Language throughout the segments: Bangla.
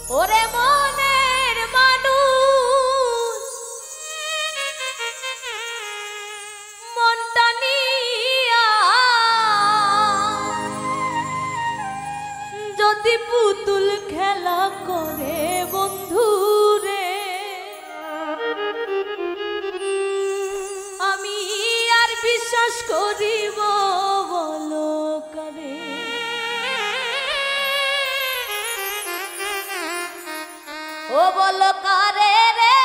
ওরে মনের মানুষ মনটা নিয়া যদি পুতুল খেলা করে বন্ধু রে, আমি আর বিশ্বাস করিব বলো করে। ও বলো কারে রে,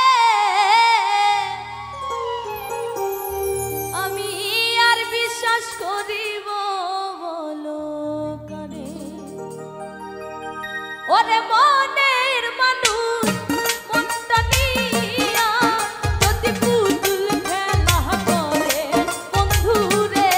আমি আর বিশ্বাস করিব বলো কারে। ওরে মনের মানুষ মনটা নিয়া যদি পুতুল খেলা করে বন্ধু রে,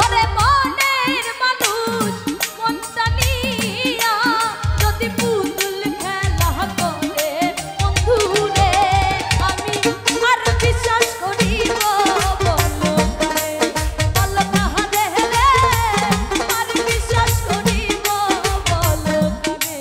ওরে মনের মানুষ মনটা নিয়া যদি পুতুল খেলা করে বন্ধু রে, আমি আর বিশ্বাস করিব বলো করে। বলো কাহারে রে, আর বিশ্বাস করিব বলো করে।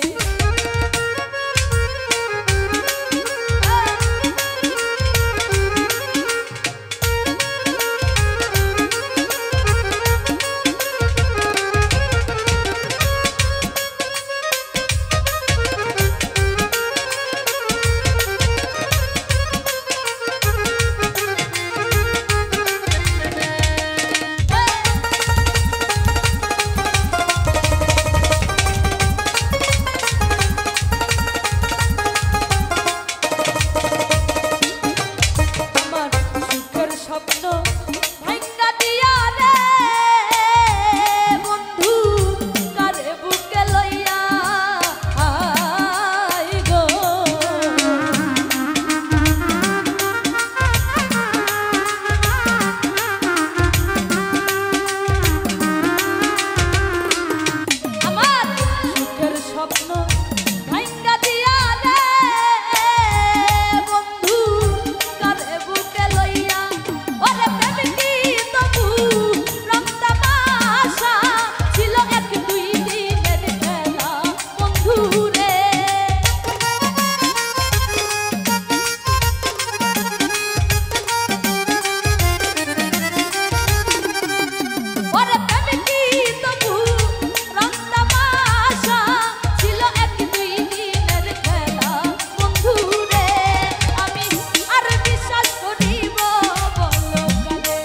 আমার সুখের স্বপ্ন ভাঙা দিয়া রে বন্ধু কারে বুকে লইয়া আই গো। আমার সুখের স্বপ্ন ভাঙা দিয়া রে বন্ধু কারে বুকে লইয়া, ওরে প্রেম কি তবু রং তামাশা ছিল এক দুই দিনের খেলা বন্ধু রে। ওরে প্রেম কি তবু রং তামাশা ছিল এক দুই দিনের খেলা বন্ধু রে, আমি আর বিশ্বাস করিব বলো কারে।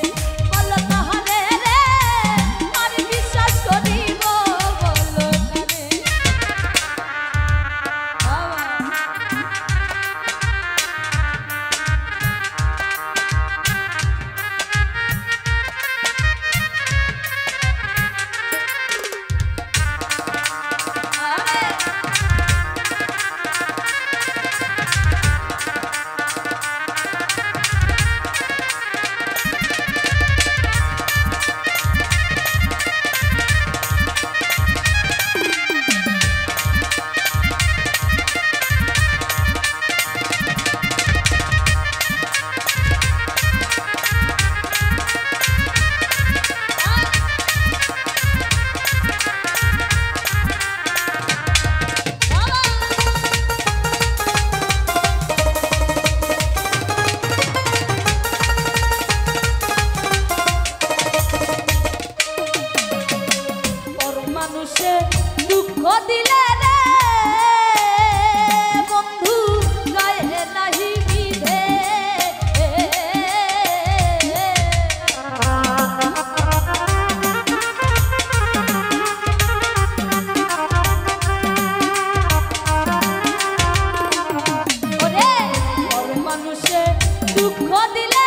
বলো কাহারে রে, আর বিশ্বাস করিব বলো কারে। পর মানুষে দুঃখ দিলে রে বন্ধু গায়ে নাহি বিধে, ওরে পর মানুষে দুঃখ দিলে